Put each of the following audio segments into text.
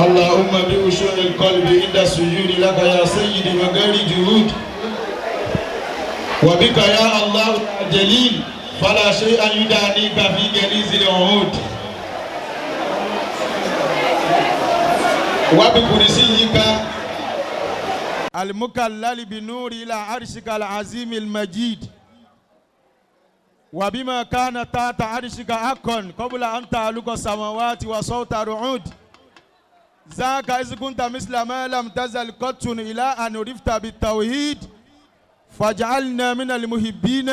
اللهم بخشوع القلب عند السجود لك يا سيدي وغير جهود وبك يا الله جليل فلا شيء يدانيك في جليز العهود وبكرسيك المكلل بنور إلى عرشك العظيم المجيد وبما كان تحت عرشك حقا قبل أن تعلق السماوات وصوت الرعود ذاك إذ كنت مثل ما لم تزل قط إلى أن عرفت بالتوحيد فاجعلنا من المحبين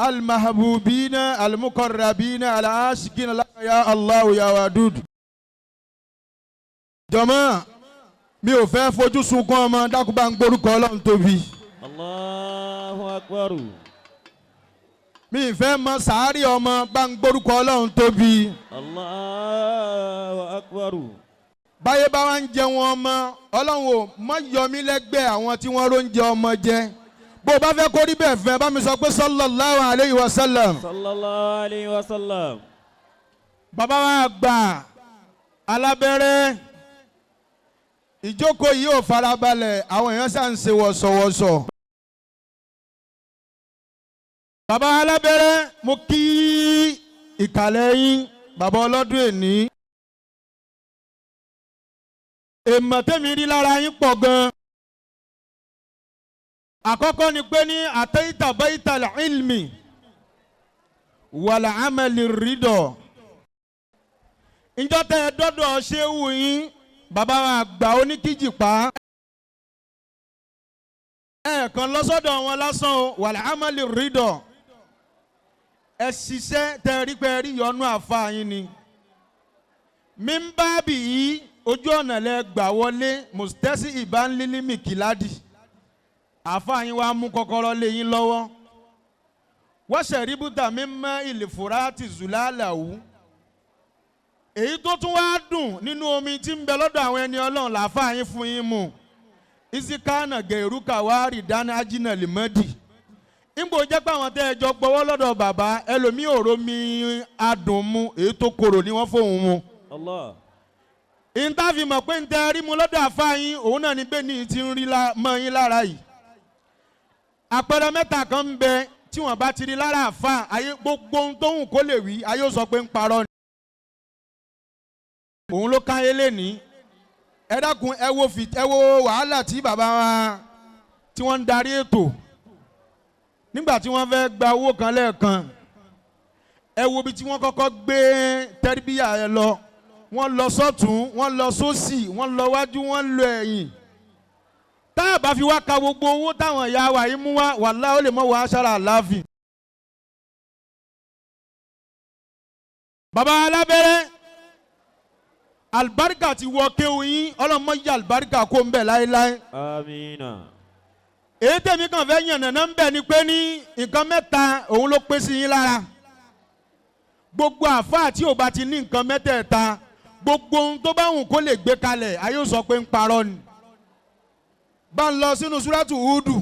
المحبوبين المقربين العاشقين لك يا الله يا ودود. جماعة mi ò fẹ́ fojú sunkún ọmọ dákun bá ń gbórúkọ Ọlọ́run tóbi. Allahu Akbar. mi ì fẹ́ mọ sàárì ọmọ bá ń gbórúkọ Ọlọ́run tóbi. Allahu Akbar. báyé bá wá ń jẹun ọmọ Ọlọ́run ò mọ yọmí lẹ́gbẹ̀ẹ́ àwọn tí wọ́n róúnjẹ ọmọ jẹ. bó o bá fẹ́ kó rí bẹ́ẹ̀ fẹ́ bá mi sọ pé sallallahu alayhi wa sallam. Sallallahu alayhi wa sallam. bàbá wa gbà alábẹ́rẹ́ ìjókòó yìí ò farabalẹ̀ àwọn èèyàn sá ń ṣe wọ̀sọ̀wọ̀sọ̀. bàbá alábẹ́rẹ́ mo kí ìkàlẹ̀ yín bàbá ọlọ́dún èní. èèmọ̀ tẹ́mi rí lára yín pọ̀ gan. àkọ́kọ́ ni pé ní àtẹ́yìntà baytal ilmi wal amali ridọ̀. ìjọ tẹ́ ẹ dọ́dọ̀ ṣéwù yín bàbá wa àgbà oníkíjìpá ẹ̀ẹ̀kan lọ́sọ́dọ̀ wọn lásán o wal amali ridọ̀. ẹ ṣiṣẹ́ tẹ́ rí pé rí yọnú àfa yín ni. mímbàbí yìí ojú ọ̀nà lẹ gbà wọlé mùsítẹ́sì ìbánlílí mìkìládì àfa yín wá mú kọ́kọ́rọ́ lé yín lọ́wọ́. wọ́n ṣẹ̀ríbùtà mímọ́ ìlìfúrá ti zùlálàwù. èyí tó tún wá dùn nínú omi tí ń bẹ lọ́dọ̀ àwọn ẹni Ọlọ́run làáfà yín fún yín mu. ìsìkánà gẹ̀rúkà wá rí dáná ajínà lèmọ́dì. nígbò jẹ́ pé àwọn tẹ́ ẹ jọ gbọ́wọ́ lọ́dọ̀ bàbá ẹlòmíì òró mi adùn mu èyí tó korò ní wọ́n fóun mu. Allah. ìntàfi mọ̀ pé ń tẹ́ rí mu lọ́dọ̀ àfa yín òun náà ní bẹ́ẹ̀ ni ti ń rí mọ́ yín lára yìí. àpẹẹrẹ mẹ́ta kan ń bẹ tí wọ́n bá ti rí lára àfa ayé gbogbo ohun tóhùn kó lè wí ayé ó sọ pé ń parọ́ ni. òun ló káyé lẹ́ni ẹ dákun ẹ wo wàhálà tí bàbá wa tí wọ́n ń darí ètò nígbà tí wọ́n fẹ́ gba owó kan lẹ́ẹ̀kan ẹ wo bí tí wọ́n kọ́kọ́ gbé tẹ́rìbíyà ẹ lọ wọ́n lọ sọ́tún wọ́n lọ sósì wọ́n lọ wájú wọ́n lọ ẹ̀yìn tá a bá fi wá ka gbogbo owó táwọn ìyá wa yìí mú wá wàhálà ó lè mọ̀ wá aṣáára àláàfin. bàbá alábẹ́rẹ́ alibarika ti wọ kéwù yín ọlọ́mọ yí alibarika kó ń bẹ̀ láéláé. Amina. èyí tèmi kàn fẹ́ yànnà náà ń bẹ̀ ni pé ní nǹkan mẹ́ta òun ló pé sí yín lára. gbogbo àfáà tí ò bá ti ní nǹkan mẹ́tẹ̀ẹ̀ta gbogbo ohun tó bá wùn kó lè gbé kalẹ̀ ayé ó sọ pé ń parọ́ ni. bá ń lọ sínú súrátù Húdù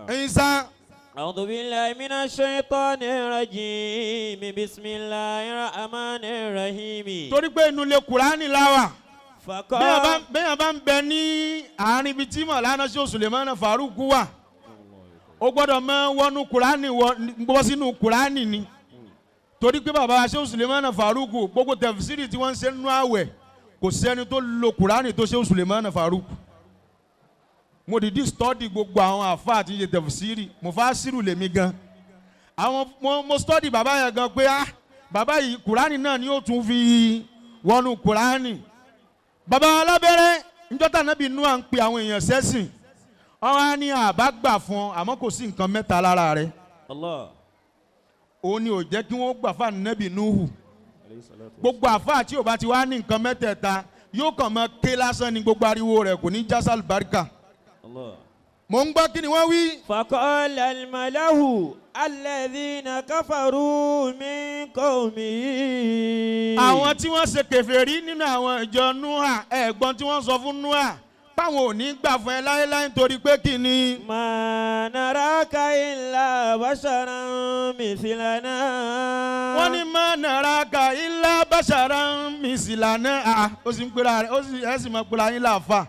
ẹ̀yin sá. أعوذ بالله من الشيطان الرجيم بسم الله الرحمن الرحيم. torí pé inú ilé Kùránì láwà. فقال bẹ́ẹ̀ bá ń bẹ ní àárín ibi tí Mọ̀lánà Ṣéhù Sùlẹ̀mánà Fàrúkù wà ó gbọ́dọ̀ máa wọnú Kùránì wọ́ sínú Kùránì ni. torí pé bàbá Ṣéhù Sùlẹ̀mánà Fàrúkù gbogbo tẹ̀fsírì tí wọ́n ń ṣe nínú àwẹ̀ kò sẹ́ni tó lo Kùránì tó Ṣéhù Sùlẹ̀mánà Fàrúkù. mo dìdí stọ́dì gbogbo àwọn àfa àti iye tẹ̀fsírì mo fà sírù lèmi gan. àwọn mo stọ́dì bàbá yẹn gan pé bàbá yìí Kùránì náà ni ó tún fi wọnú Kùránì. bàbá alábẹ́rẹ́ njọ́tà náà bí inú à ń pe àwọn èèyàn sẹ́sìn ọ̀hún á ní àbá gbà fún ọ àmọ́ kò sí nǹkan mẹ́ta lára rẹ̀. Allah. òun ni ò jẹ́ kí wọ́n gbà fún ànábì Núhù. gbogbo àfa tí ò bá ti wá ní nǹkan mẹ́tẹ̀ẹ̀ta yóò kàn mọ́ ké lásán ní gbogbo ariwo rẹ̀ kò ní jásàl barika. Allah. mo ń gbọ́ kí ni wọ́n wí. فقال الملأ الذين كفروا من قومه. àwọn tí wọ́n ṣe kèfèrí nínú àwọn ìjọ Núhà ẹ̀gbọ́n tí wọ́n sọ fún Núhà páwọn ò ní gbà fún ẹ láéláé nítorí pé kí ni. ما نراك إلا بشرا مثلنا. wọ́n ní má nàrà ka ilá bàṣàrà mísìlánà. ó sì ń pera rẹ̀ ẹ sì mọ̀ pera yín láàfà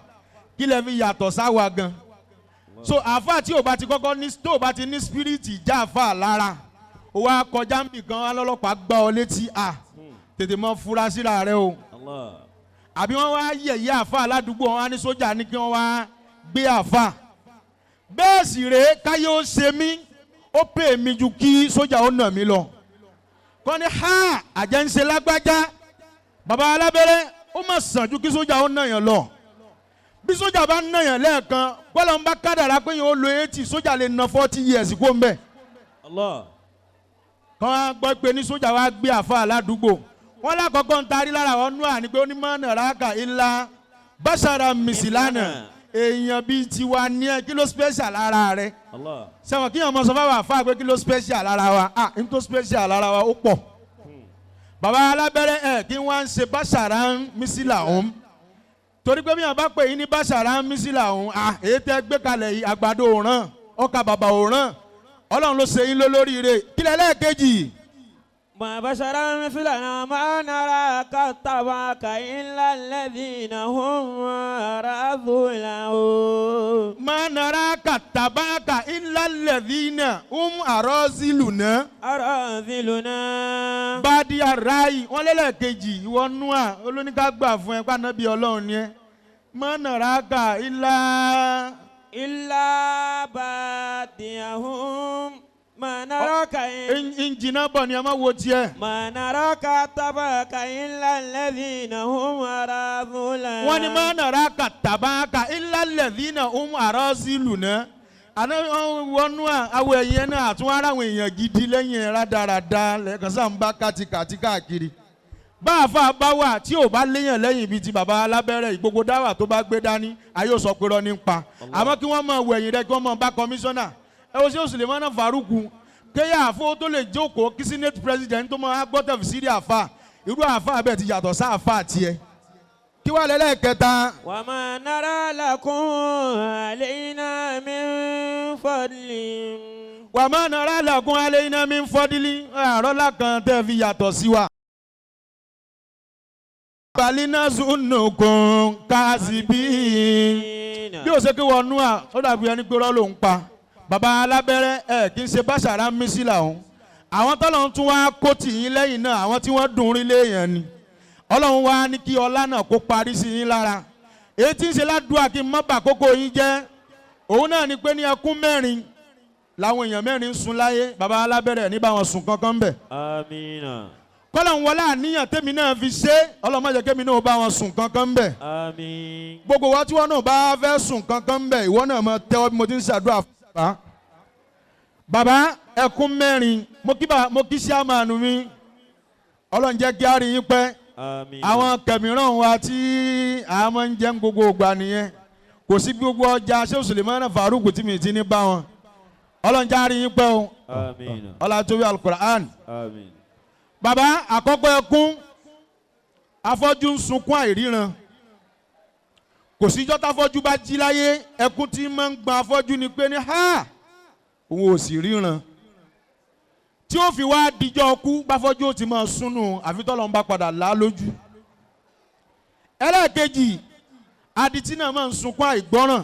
kí lẹ fi yàtọ̀ sáwa gan. so àfà tí ò bá ti kọ́kọ́ ní tó bá ti ní spiriti já àfà lára ó wá kọjá níbì kan alọ́lọ́pàá gbá ọ létí tètè mọ́ fura síra rẹ o. Allah. àbí wọ́n wá yẹ̀yẹ́ àfà aládùúgbò wọn á ní sójà ní kí wọ́n wá gbé àfà. bẹ́ẹ̀ sì rèé káyé ó ṣe mí ó pè mí ju kí sójà ó nà mí lọ. kọ́ ni ha àjẹ́ ń ṣe lágbájá bàbá alábẹ́rẹ́ ó mà sàn ju kí sójà ó nà yàn lọ. bí sójà bá nà yàn lẹ́ẹ̀kan bọ́lá ń bá kádàrá pé yẹn ó lo 80 sójà lè na 40 years kó ń bẹ̀. Allah. kọ́ wá gbọ́ pé ní sójà wá gbé àfa aládùúgbò wọ́n lákọ̀ọ́kọ́ ń tarí lára wọn nú àní pé ó ní mọ́nà ráàkà ńlá bàṣàrà mìsìlánà èèyàn bíi tiwa ní ẹ kí ló special lára rẹ. Allah. sẹ́wọ̀n kí yàn mọ̀ sọ fáwọn àfa pé kí ló special lára wa n tó special lára wa ó pọ̀. bàbá alábẹ́rẹ́ kí wọ́n ń ṣe bàṣàrà mísìlà òun torí pé bí yàn bá pè yín ní bàṣàrà mísìlà òun èyí tẹ́ gbé kalẹ̀ yìí àgbàdo òràn ọkà bàbà òràn ọlọ́run ló ṣe yín lólóríire kílẹ̀ lẹ́ẹ̀kejì. ما بشرا مثلنا ما نراك اتبعك إلا الذين هم أراذلنا. ما نراك اتبعك إلا الذين هم أراذلنا. أراذلنا. badi arai wọ́n lẹ́lẹ́kejì ìwọ Nóà olóníkà gbà fún ẹ pànàbí ọlọ́run ni ẹ. ما نراك إلا باديهم. ما نراك ìjìnà bọ̀ ni ẹ má wo tiẹ̀. ما نراك اتبعك إلا الذين هم أراذلنا. wọ́n ní ما نراك اتبعك إلا الذين هم أراذلنا. àná wọ́n Nóà awọ ẹ̀yẹ náà àtún ara àwọn èèyàn gidi lẹ́yìn rádaràda lẹ́ẹ̀kan sáà ń bá kàtìkàtì káàkiri. bá àfa bá wà tí ò bá léyàn lẹ́yìn ibi ti bàbá alábẹ́rẹ́ gbogbo dáwà tó bá gbé dání ayé ò sọ pé rọ ní pa. àmọ́ kí wọ́n mọ̀ wẹ̀yìn rẹ kí wọ́n mọ̀ bá kọmíṣánná. ẹ wo ṣé Sulemana Faruku kéyà àfọ tó lè jókòó kí senate president tó máa gbọ́ tẹ̀físírì àfà irú àfà bẹ́ẹ̀ ti yàtọ̀ sá àfà tiẹ̀. kí wàá lẹ́lẹ́kẹta. وما نرى لكم علينا من فضل. وما نرى لكم علينا من فضل. àrọ́lá kan tẹ́ fi yàtọ̀ sí wa. balina zunukun kazibi. bí o ṣe kí wọ́n Nóà ó dàbí ẹni pé rọ́ ló ń pa. bàbá alábẹ́rẹ́ kì í ṣe bàṣàrà mísílà òun àwọn tọ́lọ́run tún wá kó tì yín lẹ́yìn náà àwọn tí wọ́n dùn rí léèyàn ni ọlọ́run wá ní kí ọlá náà kó parí sí yín lára èyí tí ń ṣe ládùúgbò kí n má bà kókó yín jẹ́ òun náà ni pé ní ẹkún mẹ́rin làwọn èèyàn mẹ́rin ń sun láyé bàbá alábẹ́rẹ́ ní bá wọn sùn kankan bẹ̀. Amina. kọ́lọ́run wọlé àníyàn tèmi náà fi ṣe ọlọ́run má jẹ́ kémi náà bá wọn sùn kankan bẹ̀. Àmín. gbogbo wa tí wọn náà bá fẹ́ sùn kankan bẹ̀ ìwọ náà mọ tẹ́wọ́ bí mo ti ń ṣàdúrà fún bàbá. bàbá ẹkún mẹ́rin mo kí síámàánù mi ọlọ́run jẹ́ kí á rí yín pẹ́. Àmín. àwọn kẹmìíràn wa tí a máa ń jẹ́ gbogbo ògbà nìyẹn kò sí gbogbo ọjà Sheikh Sulemana Faruku tí mi ti ní bá wọn ọlọ́run jẹ́ á rí yín pẹ́ o. Àmín. ọlá tóbi Al-Qur'an. Àmín. bàbá àkọ́kọ́ ẹkún afọ́jú ń sunkún àìríran kò síjọ́ táfọ́jú bá jí láyé ẹkún tí máa ń gbọ́n afọ́jú ni pé ní ha òun ò sì ríran tí ó fi wá dijọ́ kú báfọ́jú ó ti máa súnú àfi tọ́lọ́run bá padà là á lójú. ẹlẹ́ẹ̀kejì adití náà máa ń sunkún àìgbọ́ràn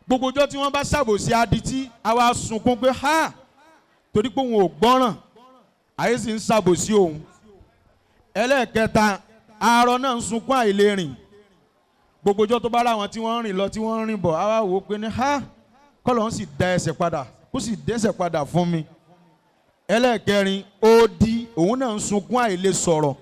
gbogbo ọjọ́ tí wọ́n bá ṣàbòsí adití a wá sunkún pé ha torí pé òun ò gbọ́ràn ayé sì ń ṣàbòsí òun. ẹlẹ́ẹ̀kẹta arọ náà ń sunkún àìlérìn gbogbo ọjọ́ tó bá rà wọn tí wọ́n ń rìn lọ tí wọ́n ń rìn bọ̀ á wá wò ó pé ní ha kọ́lọ́run sì dá ẹsẹ̀ padà kó sì dẹ́sẹ̀ padà fún mi. ẹlẹ́ẹ̀kẹrin odi òun náà ń sunkún àìlè sọ̀rọ̀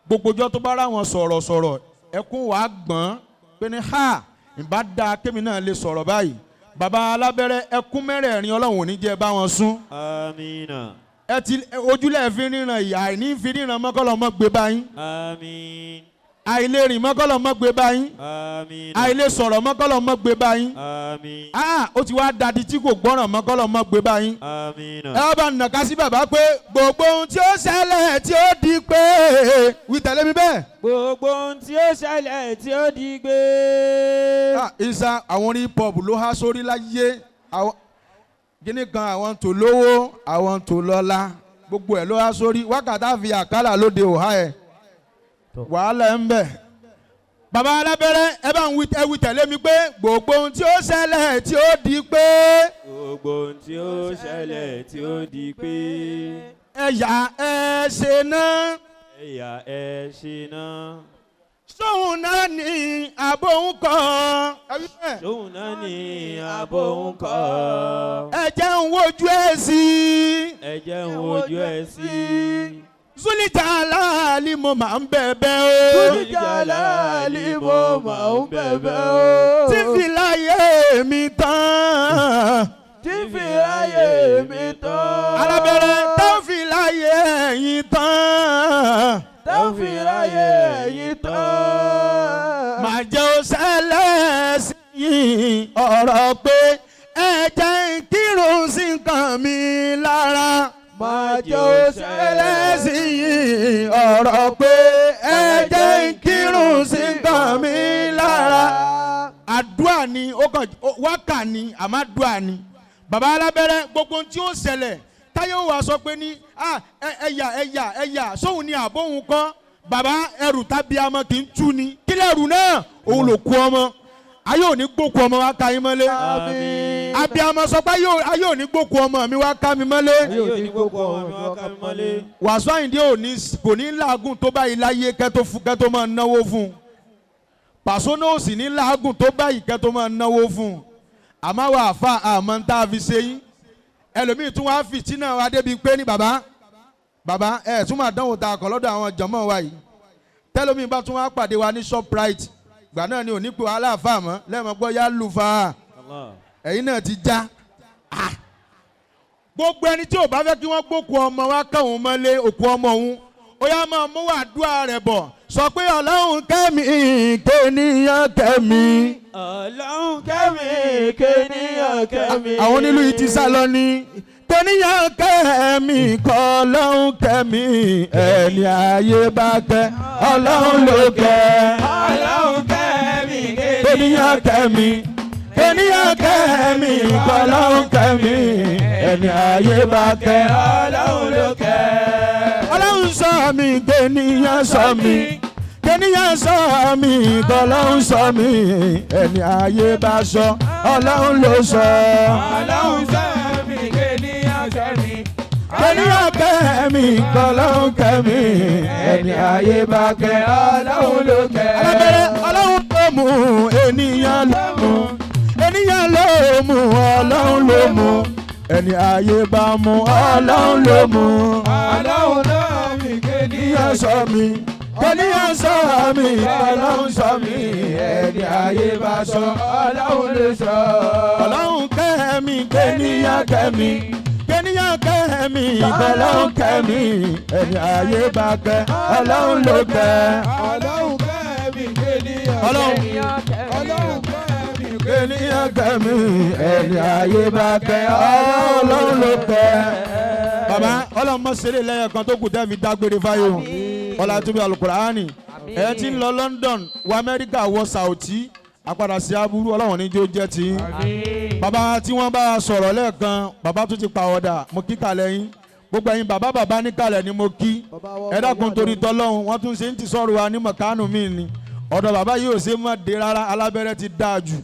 gbogbo ọjọ́ tó bá rà wọn sọ̀rọ̀ ẹkún wàá gbọ́n pé ní ha ìbá dáa kémi náà lè sọ̀rọ̀ báyìí. bàbá alábẹ́rẹ́ ẹkún mẹ́rẹ̀ẹ̀rin ọlọ́run ò ní jẹ́ bá wọn sún. Amina. ojúlẹ̀ fi ríran ìyá àìní fi ríran mọ́kànlá ọmọ gbé báyìí. Àmín. àìlè rìn mọ́kọ́lọ́ mọ́ gbé báyìí Àmín. àìlè sọ̀rọ̀ mọ́kọ́lọ́ mọ́ gbé báyìí Àmín. ó ti wá dadi tí kò gbọ́ràn mọ́kọ́lọ́ mọ́ gbé báyìí Àmín. ẹ wá bá nàka sí bàbá pé gbogbo ohun tí ó ṣẹlẹ̀ tí ó di pé wí tẹ̀lé mi bẹ́ẹ̀. Gbogbo ohun tí ó ṣẹlẹ̀ tí ó di gbé. Isa àwọn orí pop ló há sórí láyé àwọn kíní kan àwọn tó lówó àwọn tó lọ́lá gbogbo ẹ̀ ló há sórí wákàtí àfi àkàlà lóde òhá ẹ̀ wàhálà ẹ̀ ń bẹ. Bàbá alábẹ́rẹ́ ẹ bá ń wí tẹ̀lé mi pé gbogbo ohun tí ó ṣẹlẹ̀ tí ó di pé. Gbogbo ohun tí ó ṣẹlẹ̀ tí ó di pé. Ẹ̀yà ẹ ṣe náà. Ẹ̀yà ẹ ṣe náà. Sóhun náà ní àbò ń kọ́. Sóhun náà ní àbò ń kọ́. Ẹ jẹ́ ń wojú ẹ̀ sí. Ẹ jẹ́ ń wojú ẹ̀ sí. Zuljalali mo máa ń bẹ̀bẹ̀ o. Zuljalali mo máa ń bẹ̀bẹ̀ o. Tí fi láyé mi tán. Tí fi láyé mi tán. Alábẹ̀rẹ̀ tó fi láyé yín tán. Tó fi láyé yín tán. Màá jẹ́ ó ṣẹlẹ̀ sí yín ọ̀rọ̀ pé ẹ jẹ́ ń kírun sí nǹkan mi lára. Máa jẹ́ ó ṣẹlẹ̀ sí yín ọ̀rọ̀ pé ẹ jẹ́ ń kírun sí nǹkan mi lára. Àdúrà ni ó kàn wákà ni àmọ́ àdúrà ni. Bàbá alábẹ́rẹ́ gbogbo tí ó ṣẹlẹ̀ táyọ̀ wá sọ pé ní ẹ̀yà sóhun ni àbóhun kọ́ bàbá ẹrù tàbí amọ̀ kì í tú ni kílẹ̀ ẹrù náà òun ló kú ọmọ ayé òní gbókù ọmọ wa ká yín mọ́lé. Àmín. Abiyamọ sọ pé ayé òní gbókù ọmọ mi wá ká mi mọ́lé. Ayé òní gbókù ọmọ mi wá ká mi mọ́lé. Wàsó Àyìndé kò ní làágùn tó báyìí láyé kẹ́ tó máa náwó fún un. Pàṣọ náà ò sì ní làágùn tó báyìí kẹ́ tó máa náwó fún un. Àmọ́ wà fà àmọ́ ń tá a fi ṣe yín. Ẹlòmíì tún wá fìtínà wa débi pé ní bàbá ẹ̀ tún máa dánwò ta àkọ́ lọ́dọ̀ àwọn jọmọ́ wa yìí. Tẹ́lómi bá tún wá pàdé wa ní Shoprite gbà náà ni ò ní pè wá láàfáà mọ́ lẹ́ẹ̀mọ́ gbọ́ yá lù fa ẹ̀yin náà ti já. Gbogbo ẹni tí ò bá fẹ́ kí wọ́n gbókù ọmọ wa káwọn mọ́lé òkú ọmọ òun ó yá máa mú àdúrà rẹ̀ bọ̀ sọ pé Ọlọ́run kẹ́mi kéèyàn kẹ́mi. Ọlọ́run kẹ́mi kéèyàn kẹ́mi. Àwọn onílù yìí ti sá lọ ní kéèyàn kẹ́mi kọ́ Ọlọ́run kẹ́mi ẹni ayé bá kẹ́ Ọlọ́run ló kẹ́. Ọlọ́run kẹ́mi kéèyàn kẹ́mi kéèyàn kẹ́mi kọ́ Ọlọ́run kẹ́mi ẹni ayé bá kẹ́ Ọlọ́run ló kẹ́. Ọlọ́run sọ mi kéèyàn sọ mi kéèyàn sọ mi kọ́ Ọlọ́run sọ mi ẹni ayé bá sọ Ọlọ́run ló sọ. Ọlọ́run sọ mi kéèyàn sọ mi. Kéèyàn kẹ́mi kọ́ Ọlọ́run kẹ́mi ẹni ayé bá kẹ́ Ọlọ́run ló kẹ́. Alábẹ́rẹ́ Ọlọ́run ló mú ènìyàn ló mú ènìyàn ló mú Ọlọ́run ló mú ẹni ayé bá mú Ọlọ́run ló mú. Ọlọ́run ló mi kéèyàn sọ mi kéèyàn sọ mi Ọlọ́run sọ mi ẹni ayé bá sọ Ọlọ́run ló sọ. Ọlọ́run kẹ́mi kéèyàn kẹ́mi kéèyàn kẹ́mi Ọlọ́run kẹ́mi ẹni ayé bá kẹ́ Ọlọ́run ló kẹ́. Ọlọ́run kẹ́mi kéèyàn Ọlọ́run Ọlọ́run kẹ́mi kéèyàn kẹ́mi ẹni ayé bá kẹ́ Ọlọ́run ló kẹ́. Bàbá Ọlọ́run mọ̀ ṣeré lẹ́yìn kan tó kù tẹ́ fi dágbére fáyọ̀ ọlá tóbi Al-Qur'ani ẹ̀ ti ń lọ London wọ Amẹ́ríkà wọ Saudi àpadà sí aburú Ọlọ́run níjó jẹ́ ti. Bàbá tí wọ́n bá sọ̀rọ̀ lẹ́ẹ̀kan bàbá tó ti pa ọ̀dà mo kí kalẹ̀ yín gbogbo ẹ̀yin bàbá níkàlẹ̀ ni mo kí ẹ dákun torí tọ́lọ́hún wọ́n tún ṣe ń ti sọ̀rọ̀ wa ní mọ̀kánù mi ni ọ̀dọ̀ bàbá yìí ò ṣe má dé rárá alábẹ́rẹ́ ti dáa jù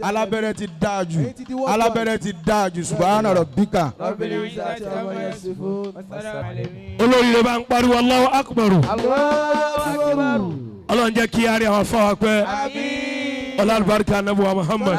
alábẹ́rẹ́ ti dáa jù alábẹ́rẹ́ ti dáa jù subhana rabbika. olórí rẹ bá ń pariwo Allahu akbar. Ọlọ́run jẹ́ kí a rí àwọn afọ wa pẹ́ ọlá àlùbáríkà Ànábì wa Muhammad.